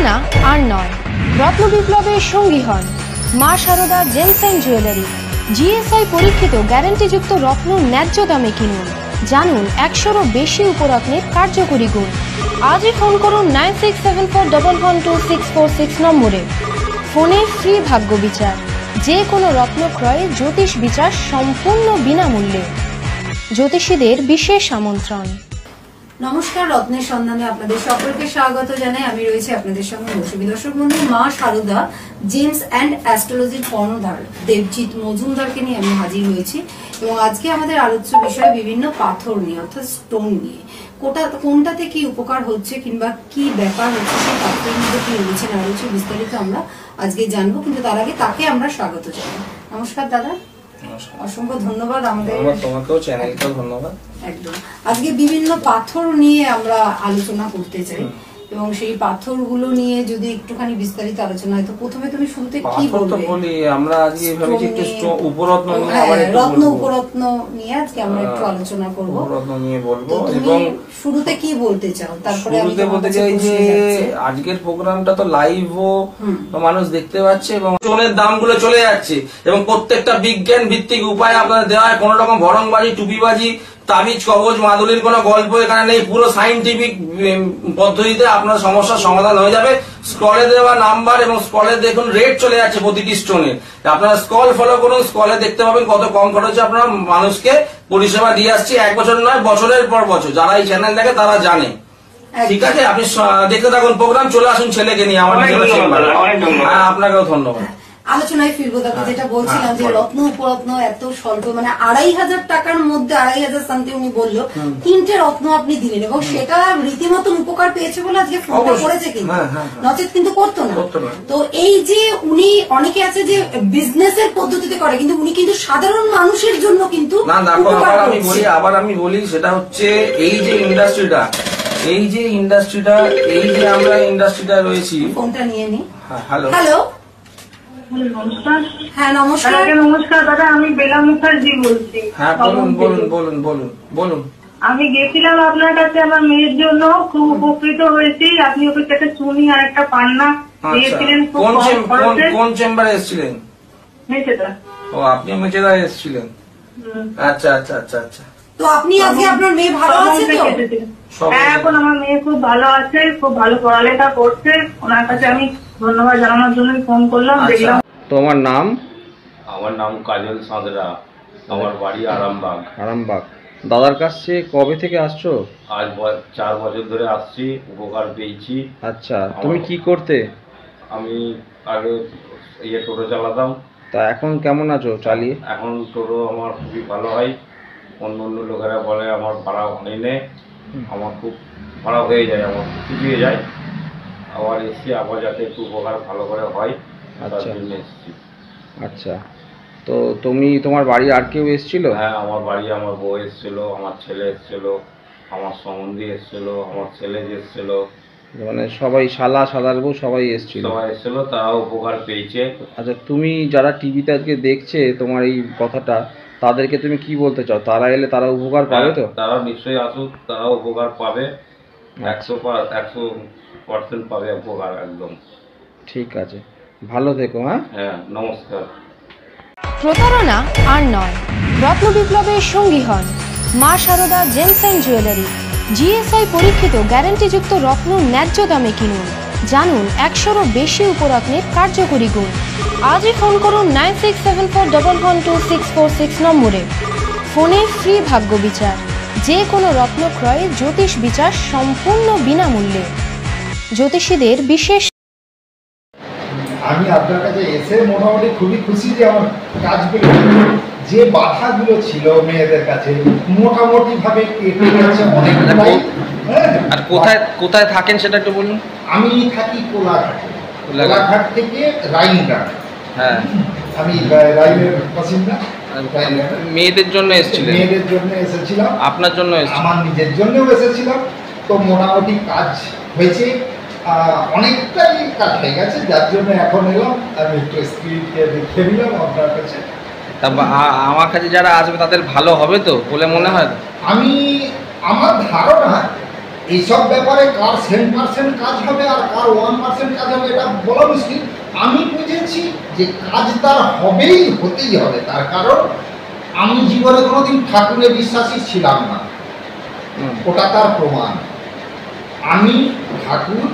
প্রতারণা আর নয়, রত্ন বিপ্লবের সঙ্গী হন Maa Sharada gems and jewellery. GSI পরীক্ষিত গ্যারান্টিযুক্ত রত্ন ন্যায্য দামে কিনুন। জানুন 100-এরও বেশি উপরত্নের কার্যকরী গুণ। আজই ফোন করুন 9674112646 নম্বরে। ফোনে ফ্রি ভাগ্য বিচার। যে কোনো রত্ন ক্রয়ে জ্যোতিষ বিচার সম্পূর্ণ বিনামূল্যে। জ্যোতিষীদের বিশেষ আমন্ত্রণ। নমস্কার, রত্নের সন্ধানে আপনাদের সকলকে স্বাগত জানাই। আমি রয়েছি আপনাদের সঙ্গে মৌসুমী। দর্শক বন্ধু, মা শারদা জেমস অ্যান্ড অ্যাস্ট্রোলজির কর্ণধার দেবজিৎ মজুমদারকে নিয়ে আমি হাজির হয়েছি এবং আজকে আমাদের আলোচ্য বিষয় বিভিন্ন পাথর নিয়ে, অর্থাৎ স্টোন নিয়ে। কোনটাতে কি উপকার হচ্ছে কিংবা কি ব্যাপার হচ্ছে, সেই পাথরের মধ্যে কি রয়েছে না রয়েছে বিস্তারিত আমরা আজকে জানবো, কিন্তু তার আগে তাকে আমরা স্বাগত জানাই। নমস্কার দাদা, অসংখ্য ধন্যবাদ। তোমাকেও চ্যানেলকেও ধন্যবাদ। একদম আজকে বিভিন্ন পাথর নিয়ে আমরা আলোচনা করতে চাই এবং সেই পাথরগুলো নিয়ে যদি একটুখানি বিস্তারিত আলোচনা হয়, তো প্রথমে তুমি শুনতে কি বলবে? বলি আমরা আজকে ভেবেছি একটু উপরত্ন নিয়ে, রত্ন উপরত্ন নিয়ে আজকে আমরা একটু আলোচনা করব। উপরত্ন নিয়ে বলবো এবং শুরুতে কি বলতে চাও? তারপরে আমি বলতে চাই যে আজকের প্রোগ্রামটা তো লাইভও মানুষ দেখতে পাচ্ছে এবং স্টোনের দামগুলো চলে যাচ্ছে এবং প্রত্যেকটা বিজ্ঞান ভিত্তিক উপায় আপনাদের দেওয়া হয়। কোন রকম ভরংবাজি, টুপিবাজি, তাবিজ, কবজ, মাদুলির কোনো গল্প এখানে নেই। পুরো সাইন্টিফিক পদ্ধতিতে আপনার সমস্যার সমাধান হয়ে যাবে। স্ক্রলে দেওয়া নাম্বার এবং স্ক্রলে দেখুন রেট চলে যাচ্ছে প্রতিটি স্টোনের। আপনারা স্ক্রল ফলো করুন, স্ক্রলে দেখতে পাবেন কত কম খরচে আপনারা মানুষকে পরিষেবা দিয়ে আসছি। 1 বছর নয়, বছরের পর বছর। যারা এই চ্যানেল দেখে তারা জানে। ঠিক আছে, আপনি দেখতে থাকুন প্রোগ্রাম। চলে আসুন ছেলেকে নিয়ে আমার চেম্বারে। আপনাকেও ধন্যবাদ। আলোচনায় ফিরবো। তারপর যেটা বলছিলাম যে রত্ন উপরত্ন এত স্বল্প, মানে 2500 টাকার মধ্যে 2500 সামথিং উনি বললো 3টে রত্ন আপনি দিলেন এবং সেটা রীতিমতন উপকার পেয়েছে বলে আজকে ফোনটা করেছে, কিন্তু নচেত কিন্তু করতো না। তো এই যে উনি, অনেকে আছে যে বিজনেসের পদ্ধতিতে করে, কিন্তু উনি কিন্তু সাধারণ মানুষের জন্য কিন্তু আবার আমি বলি সেটা হচ্ছে এই যে ইন্ডাস্ট্রিটা, এই যে আমরা ইন্ডাস্ট্রিটা রয়েছি। ফোনটা নিয়ে নি। হ্যালো হ্যালো, নমস্কার। হ্যাঁ নমস্কার। নমস্কার দাদা, আমি বেলা মুখার্জি বলছি। হ্যাঁ বলুন। আমি গেছিলাম আপনার কাছে আমার মেয়ের জন্য, খুব উপকৃত হয়েছি। আপনি ওকে একটা চুনি আর একটা পান্না দিয়েছিলেন। কোন চেম্বারে এসেছিলেন? মেচেদা। ও, আপনি মেচেদা এসেছিলেন। আচ্ছা। তো আপনি আজকে আপনার মেয়ে ভালো আছে তো? হ্যাঁ, এখন আমার মেয়ে খুব ভালো আছে, খুব ভালো পড়ালেখা করছে। ওনার কাছে আমি ধন্যবাদ জানানোর জন্য ফোন করলাম। দেখলাম। তোমার নাম? আমার নাম কাজল সাঁতরা, আমার বাড়ি আরামবাগ। দাদার কাছে কবে থেকে আসছো? আজ 4 বছর ধরে আসছি, উপকার পেয়েছি। আচ্ছা, তুমি কি করতে? আমি আগে টোটো চালাতাম। তা এখন কেমন আছো চালিয়ে? এখন টোটো আমার খুবই ভালো হয়। অন্য লোকেরা বলে আমার ভাড়া হয় না, আমার খুব ভাড়া হয়ে যায়, আমার পিছিয়ে যায়। আবার এসছি আবার যাতে একটু উপকার ভালো করে হয়, তার জন্য এসছি। আচ্ছা, তো তোমার বাড়ি আর কেউ এসেছিল? হ্যাঁ, আমার বাড়ি আমার বউ এসেছিল, আমার ছেলে এসেছিল, আমার সম্বন্ধী এসেছিল, আমার ছেলে এসেছিল, মানে সবাই, শালার বউ সবাই এসেছিল। তারাও উপকার পেয়েছে। আচ্ছা, তুমি যারা টিভিতে আজকে দেখছে তোমার এই কথাটা, তাদেরকে তুমি কি বলতে চাও? তারা এলে তারা উপকার পাবে তো? তারা নিশ্চয়ই আসুক, তারাও উপকার পাবে। 100% পাবে উপকার, একদম। ঠিক আছে, ভালো থেকো। হ্যাঁ, নমস্কার। প্রতারণা আর নয়, রত্ন বিপ্লবের সঙ্গী হন Maa Sharada gems and jewellery. GSI পরীক্ষিত গ্যারান্টিযুক্ত রত্ন ন্যায্য দামে কিনুন। জানুন 100-এরও বেশি উপরত্নের কার্যকরী গুণ। আজই ফোন করুন 9674112646 নম্বরে। ফোনে ফ্রি ভাগ্য বিচার। যে কোনো রত্ন ক্রয়ে জ্যোতিষ বিচার সম্পূর্ণ বিনামূল্যে। জ্যোতিষীদের বিশেষ। আমি আপনার কাছে এসে মোটামুটি খুবই খুশি যে আমার কাজগুলো, যে বাধাগুলো ছিল মেয়েদের কাছে, মোটামুটি ভাবে কেটে গেছে অনেকটাই। আর কোথায় থাকেন সেটা একটু বলুন। আমি থাকি কোলাঘাট থেকে রাইনঘাট। হ্যাঁ, আমি রাইনের বাসিন্দা। মেয়েদের জন্য এসেছিলেন? মেয়েদের জন্য এসেছিলাম। আপনার জন্য এসেছিলাম? আমার নিজের জন্যও এসেছিলাম। তো মোটামুটি কাজ হয়েছে, অনেকটাই কাজ হয়ে গেছে, যার জন্য এখন এলাম। আমি একটু স্ক্রিনকে দেখে নিলাম আপনার কাছে। তা আমার কাছে যারা আসবে তাদের ভালো হবে তো বলে মনে হয়? আমার ধারণা এইসব ব্যাপারে কার 10% কাজ হবে আর কার 1% কাজ হবে এটা বলা মুশকিল। আমি বুঝেছি যে কাজ তার হতেই হবে, তার কারণ আমি জীবনে কোনোদিন ঠাকুরে বিশ্বাসী ছিলাম না, ওটা তার প্রমাণ। আমি ঠাকুর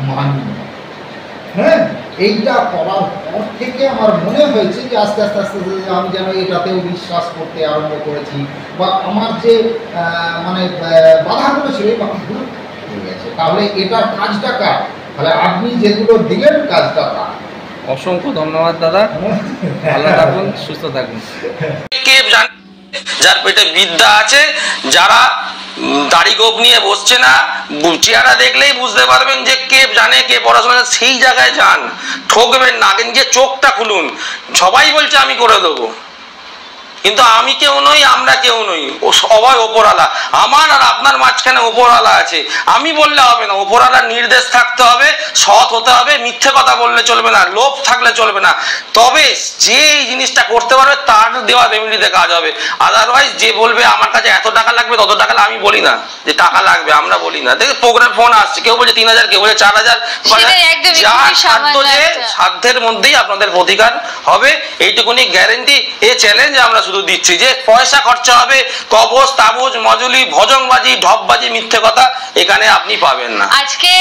মানি, হ্যাঁ। এইটা করার পর থেকে আমার মনে হয়েছে যে আস্তে আস্তে আস্তে আস্তে আমি যেন এটাতেও বিশ্বাস করতে আরম্ভ করেছি, বা আমার যে মানে বাধাগুলো ছিল এই বাধাগুলো হয়ে গেছে। তাহলে এটার কাজটা কার? তাহলে আপনি যেগুলো দিলেন কাজটা কার? অসংখ্য ধন্যবাদ দাদা, ভালো থাকুন, সুস্থ থাকুন। কে জানে যার পেটে বিদ্যা আছে, যারা দাড়ি গোপ নিয়ে বসছে না, চেহারা দেখলেই বুঝতে পারবেন যে কে জানে কে পড়াশোনা, সেই জায়গায় যান, ঠকবেন না। আগে নিজের চোখটা খুলুন। সবাই বলছে আমি করে দেবো, কিন্তু আমি কেউ নই, আমরা কেউ নই, ও সবাই ওপরওয়ালা। আমার আর আপনার মাঝখানে ওপরওয়ালা আছে। আমি বললে হবে না, ওপরওয়ালার নির্দেশ থাকতে হবে, সৎ হতে হবে, মিথ্যে কথা বললে চলবে না, লোভ থাকলে চলবে না। তবে যে এই জিনিসটা করতে পারবে তার দেওয়া রেমেডিতে কাজ হবে। আদারওয়াইজ যে বলবে আমার কাছে এত টাকা লাগবে তত টাকা, আমি বলি না যে টাকা লাগবে, আমরা বলি না। দেখে প্রোগ্রাম ফোন আসছে, কেউ বলছে 3000, কেউ বলছে 4000, যার সাধ্য যে সাধ্যের মধ্যেই আপনাদের প্রতিকার হবে, এইটুকুনি গ্যারেন্টি। এই চ্যালেঞ্জ আমরা শুধু দিচ্ছি যে পয়সা খরচা হবে, কবজ তাবুজ মজুলি ভজংবাজি ঢপবাজি মিথ্যে কথা এখানে আপনি পাবেন না। আজকে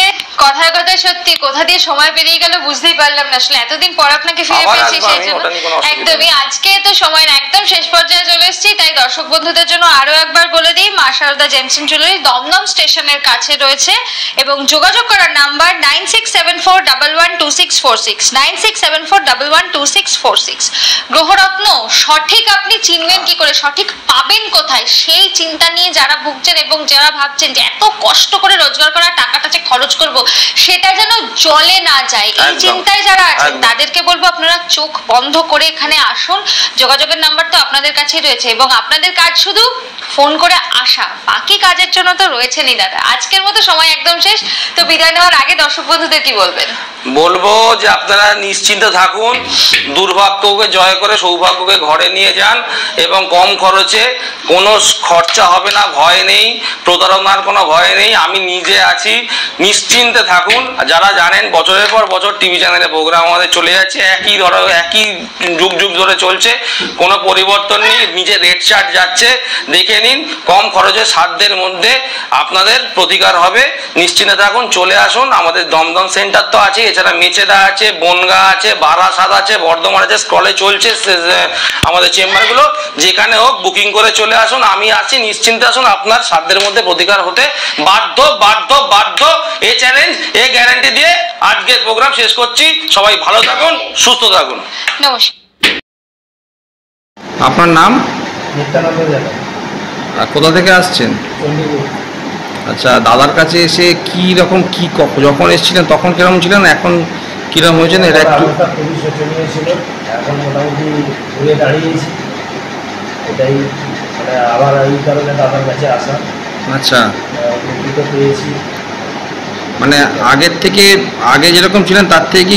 কথায় কথায় সত্যি কোথা দিয়ে সময় পেরিয়ে গেল বুঝতেই পারলাম না। আসলে এতদিন পর আপনাকে ফিরে পেয়েছি, সেই জন্য একদমই আজকে তো সময় একদম শেষ পর্যায়ে চলে এসেছি। তাই দর্শক বন্ধুদের জন্য আরো একবার বলে দিই, Maa Sharada gems and jewellery Dum Dum স্টেশনের কাছে রয়েছে এবং যোগাযোগ করার নাম্বার 9674112646, 9674112646। গ্রহরত্ন সঠিক আপনি চিনবেন কি করে, সঠিক পাবেন কোথায়, সেই চিন্তা নিয়ে যারা ভুগছেন এবং যারা ভাবছেন যে এত কষ্ট করে রোজগার করা টাকাটা যে খরচ করব সেটা যেন জলে না যায়, এই চিন্তায় যারা আছেন তাদেরকে বলবো আপনারা চোখ বন্ধ করে এখানে আসুন। যোগাযোগের নাম্বার তো আপনাদের কাছেই রয়েছে এবং আপনাদের কাজ শুধু ফোন করে আসা, বাকি কাজের জন্য তো রয়েছেনই দাদা। আজকের মতো সময় একদম শেষ, তো বিদায় নেওয়ার আগে দর্শক বন্ধুদের কি বলবেন? বলবো যে আপনারা নিশ্চিন্ত থাকুন, দুর্ভাগ্যকে জয় করে সৌভাগ্যকে ঘরে নিয়ে যান এবং কম খরচে, কোনো খরচা হবে না, ভয় নেই, প্রতারণার কোনো ভয় নেই। আমি নিজে আছি, নিশ্চিন্তে থাকুন। যারা জানেন বছরের পর বছর টিভি চ্যানেলে প্রোগ্রাম আমাদের চলে যাচ্ছে, একই যুগ যুগ ধরে চলছে, কোনো পরিবর্তন নেই, নিজে রেট চার্ট যাচ্ছে, দেখে নিন। কম খরচে সাধ্যের মধ্যে আপনাদের প্রতিকার হবে, নিশ্চিন্তে থাকুন। চলে আসুন, আমাদের দমদম সেন্টার তো আছে, এছাড়া মেচেদা আছে, বনগা আছে, বারাসাত আছে, বর্ধমান আছে, স্ক্রলে চলছে আমাদের চেম্বারগুলো, যেখানে হোক বুকিং করে চলে আসুন। আমি আছি, নিশ্চিন্তে আসুন, আপনার সাধ্যের মধ্যে প্রতিকার হতে বাধ্য বাধ্য বাধ্য। এই চ্যালেঞ্জ, এই গ্যারান্টি দিয়ে আজকের প্রোগ্রাম শেষ করছি। সবাই ভালো থাকুন, সুস্থ থাকুন। নমস্কার। আপনার নাম? আর কোথা থেকে আসছেন? আচ্ছা, দাদার কাছে এসে কি রকম কি যখন এসেছিলেন তখন কিরকম ছিলেন, এখন কিরকম হয়েছেন এটা একটু? খুবই শোচনীয় ছিল, এখন মোটামুটি ঘুরে দাঁড়িয়েছি। এটাই মানে আবার এই কারণে দাদার কাছে আসা। আচ্ছা, উপকৃত পেয়েছি। মানে আগের থেকে, আগে যেরকম ছিলেন তার থেকে কি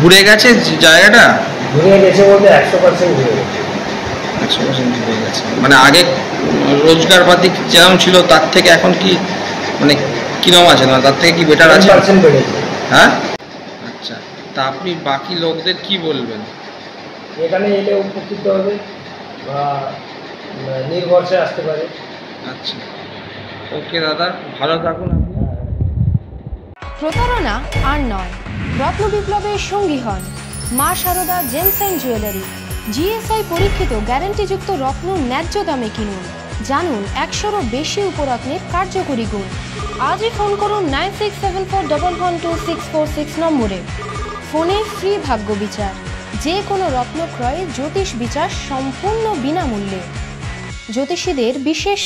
ঘুরে গেছে জায়গাটা? ঘুরে গেছে বলতে 100% ঘুরে গেছে। 100% ঘুরে গেছে, মানে আগে রোজগার পাতি যেরকম ছিল তার থেকে এখন কি মানে কিরকম আছে, না তার থেকে কি বেটার আছে? 10% বেড়েছে। হ্যাঁ, আচ্ছা। তা আপনি বাকি লোকদের কি বলবেন? এখানে এলে উপকৃত হবে বা নির্ভরসে আসতে পারে। আচ্ছা, ওকে দাদা, ভালো থাকুন আপনি। প্রতারণা আর নয়, রত্ন বিপ্লবের সঙ্গী হন Maa Sharada gems and jewellery. GSI পরীক্ষিত গ্যারান্টিযুক্ত রত্ন ন্যায্য দামে কিনুন। জানুন 100-এরও বেশি উপরত্নের কার্যকরী গুণ। আজই ফোন করুন 9674112646 নম্বরে। ফোনে ফ্রি ভাগ্য বিচার, যে কোনো রত্ন ক্রয়ে জ্যোতিষ বিচার সম্পূর্ণ বিনামূল্যে। জ্যোতিষীদের বিশেষ